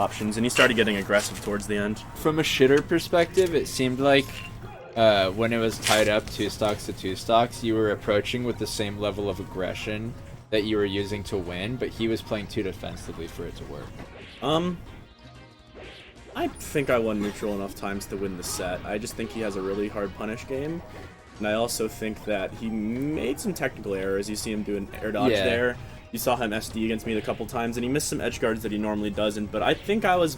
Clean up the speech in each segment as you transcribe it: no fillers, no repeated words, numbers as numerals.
options, and he started getting aggressive towards the end. From a shitter perspective, it seemed like when it was tied up 2 stocks to 2 stocks, you were approaching with the same level of aggression that you were using to win, but he was playing too defensively for it to work. I think I won neutral enough times to win the set. I just think he has a really hard punish game. And I also think that he made some technical errors. You see him do an air dodge there. You saw him SD against me a couple times, and he missed some edge guards that he normally doesn't. But I think I was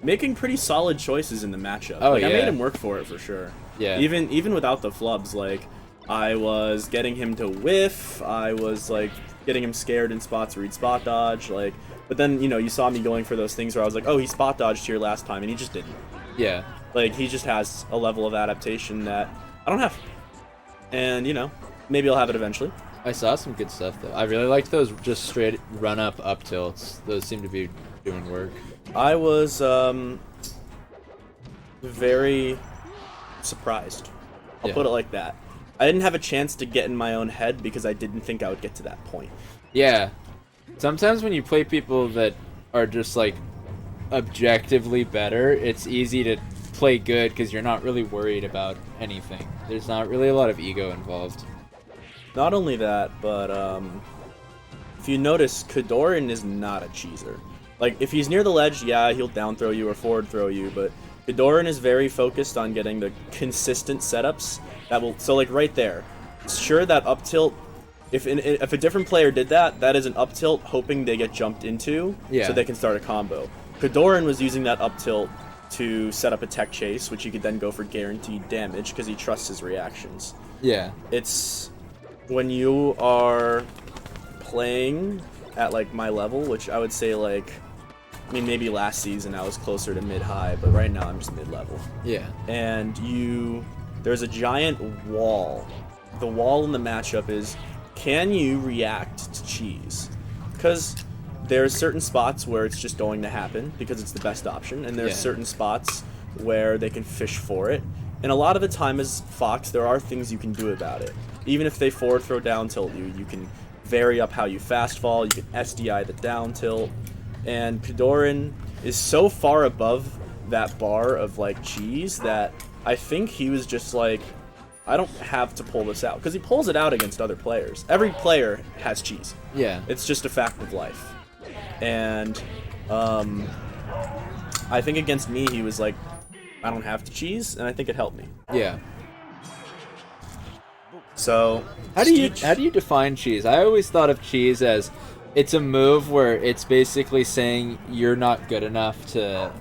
making pretty solid choices in the matchup. Oh, I made him work for it for sure. Yeah. Even without the flubs, like, I was getting him to whiff. I was, like, getting him scared in spots where he'd spot dodge. Like, but then, you saw me going for those things where I was like, oh, he spot dodged here last time, and he just didn't. Yeah. Like, he just has a level of adaptation that I don't have. And, maybe I'll have it eventually. I saw some good stuff, though. I really liked those just straight run-up tilts. Those seem to be doing work. I was very surprised. I'll put it like that. I didn't have a chance to get in my own head because I didn't think I would get to that point. Yeah. Sometimes when you play people that are just, like, objectively better, it's easy to play good because you're not really worried about anything. There's not really a lot of ego involved. Not only that, but if you notice, KoDoRiN is not a cheeser. Like, if he's near the ledge, yeah, he'll down throw you or forward throw you, but KoDoRiN is very focused on getting the consistent setups that will... So, like, right there. Sure, that up tilt, if a different player did that, that is an up tilt hoping they get jumped into so they can start a combo. KoDoRiN was using that up tilt to set up a tech chase, which he could then go for guaranteed damage because he trusts his reactions. Yeah. It's when you are playing at, like, my level, which I would say, like, I mean, maybe last season I was closer to mid-high, but right now I'm just mid-level. Yeah. And there's a giant wall. The wall in the matchup is, can you react to cheese? Because there's certain spots where it's just going to happen because it's the best option, and there's certain spots where they can fish for it. And a lot of the time as Fox, there are things you can do about it. Even if they forward throw down tilt you, you can vary up how you fast fall, you can SDI the down tilt. And KoDoRiN is so far above that bar of, like, cheese that I think he was just like, I don't have to pull this out. Because he pulls it out against other players. Every player has cheese. Yeah. It's just a fact of life. And I think against me, he was like, I don't have to cheese, and I think it helped me. Yeah. So how do you define cheese? I always thought of cheese as it's a move where it's basically saying you're not good enough to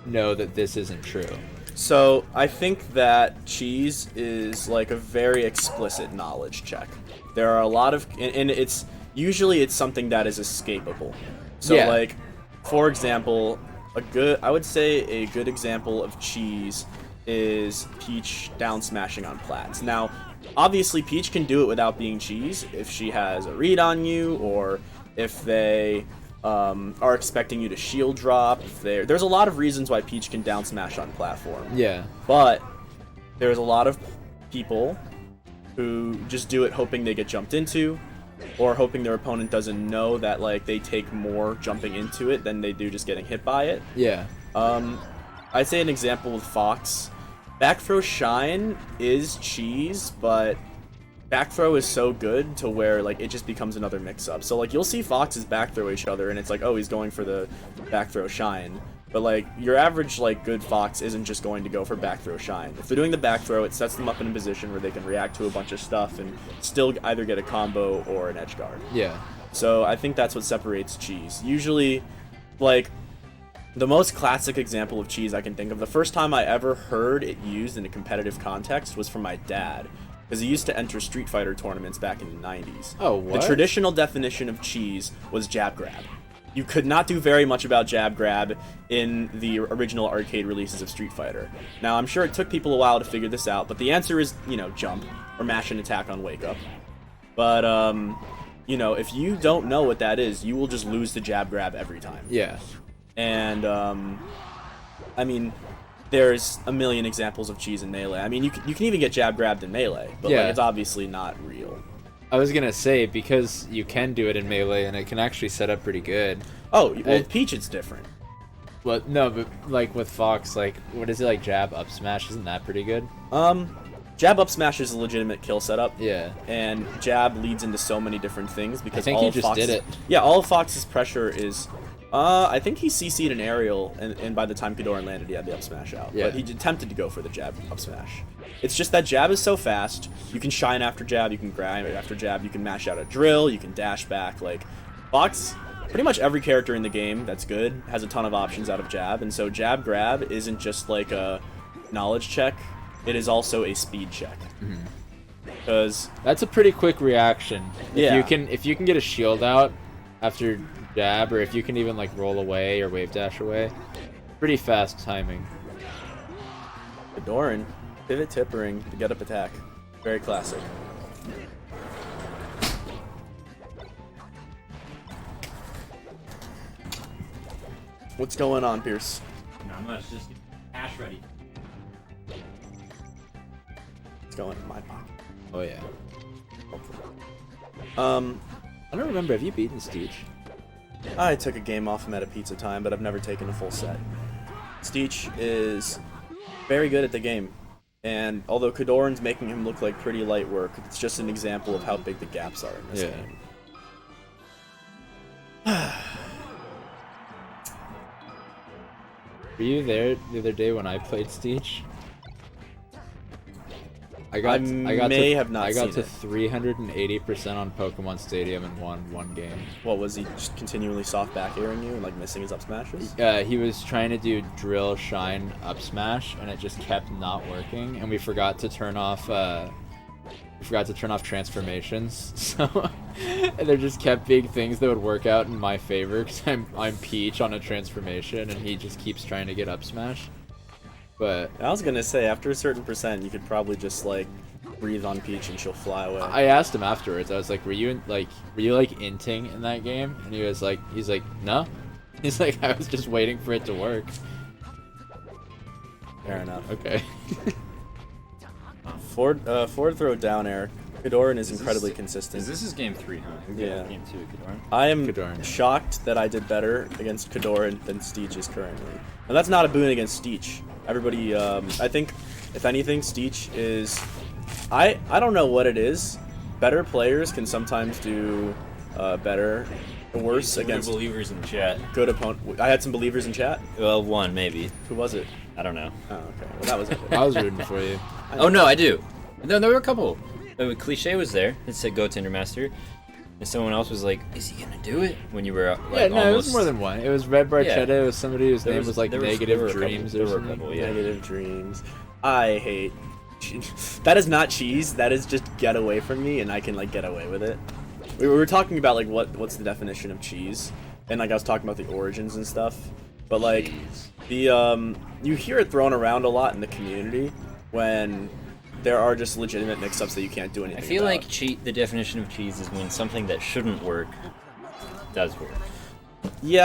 know that this isn't true. So I think that cheese is like a very explicit knowledge check. There are a lot of, and it's usually something that is escapable. So like, for example, I would say a good example of cheese is Peach down smashing on plats. Now, obviously Peach can do it without being cheese if she has a read on you, or if they are expecting you to shield drop. There's a lot of reasons why Peach can down smash on platform. Yeah. But there's a lot of people who just do it hoping they get jumped into, or hoping their opponent doesn't know that, like, they take more jumping into it than they do just getting hit by it. Yeah. I'd say an example with Fox. Back throw shine is cheese, but back throw is so good to where, like, it just becomes another mix-up. So, like, you'll see Foxes back throw each other, and it's like, oh, he's going for the back throw shine. But, like, your average, like, good Fox isn't just going to go for back throw shine. If they're doing the back throw, it sets them up in a position where they can react to a bunch of stuff and still either get a combo or an edge guard. Yeah. So I think that's what separates cheese. Usually, like, the most classic example of cheese I can think of, the first time I ever heard it used in a competitive context was from my dad, because he used to enter Street Fighter tournaments back in the 90s. Oh, what? The traditional definition of cheese was jab grab. You could not do very much about jab grab in the original arcade releases of Street Fighter. Now, I'm sure it took people a while to figure this out, but the answer is, jump, or mash and attack on wake up. But, if you don't know what that is, you will just lose the jab grab every time. Yeah. And, I mean, there's a million examples of cheese in Melee. I mean, you can even get jab grabbed in Melee, but like, it's obviously not real. I was gonna say, because you can do it in Melee, and it can actually set up pretty good. Oh, well, with Peach it's different. Well, no, but like with Fox, like what is it like jab up smash? Isn't that pretty good? Jab up smash is a legitimate kill setup. Yeah. And jab leads into so many different things because I think all he of just Fox's, did it. Yeah, all of Fox's pressure is. I think he CC'd an aerial, and by the time KoDoRiN landed, he had the up smash out. Yeah. But he attempted to go for the jab up smash. It's just that jab is so fast. You can shine after jab. You can grind after jab. You can mash out a drill. You can dash back. Like Fox. Pretty much every character in the game that's good has a ton of options out of jab, and so jab grab isn't just like a knowledge check, it is also a speed check. Because that's a pretty quick reaction. Yeah. If you can get a shield out after jab, or if you can even like roll away or wave dash away, pretty fast timing. KoDoRiN, pivot tippering, the get up attack. Very classic. What's going on, Pierce? Not much, just cash ready. It's going in my pocket. Oh yeah. Um, I don't remember. Have you beaten Steech? I took a game off him at a pizza time, but I've never taken a full set. Steech is very good at the game, and although KoDoRiN's making him look like pretty light work, it's just an example of how big the gaps are in this game. Were you there the other day when I played Steech? I got to 380% on Pokemon Stadium and won one game. What was he just continually soft back airing you and like missing his up smashes? He was trying to do drill shine up smash and it just kept not working, and we forgot to turn off transformations. So and there just kept being things that would work out in my favor because I'm Peach on a transformation and he just keeps trying to get up smash. But I was gonna say after a certain percent, you could probably just like breathe on Peach and she'll fly away. I asked him afterwards. I was like, "Were you inting in that game?" And he's like, "No." He's like, "I was just waiting for it to work." Fair enough. Okay. Forward throw down air. KoDoRiN is incredibly consistent. This is game 3, huh? Yeah. Game 2, KoDoRiN. I am KoDoRiN. shocked that I did better against KoDoRiN than Steech is currently. And that's not a boon against Steech. Everybody, I think, if anything, Steech is... I don't know what it is. Better players can sometimes do better or worse against believers in chat. good opponent. I had some believers in chat. Well, one maybe. Who was it? I don't know. Oh, okay. Well, that was it. I was rooting for you. Oh no, I do. No, there were a couple. Cliche was there. It said go Tindermaster. And someone else was like, "Is he gonna do it?" When you were like, Yeah, no, almost... it was more than one. It was Red Barchetta. Yeah. It was somebody whose name was like there Negative were a Dreams couple, or there were a something. couple, yeah. Negative dreams. I hate. That is not cheese. That is just get away from me, and I can like get away with it. We were talking about like what's the definition of cheese, and like I was talking about the origins and stuff. But like the you hear it thrown around a lot in the community when there are just legitimate mix-ups that you can't do I anything feel about. like the definition of cheese is when something that shouldn't work does work. Yeah,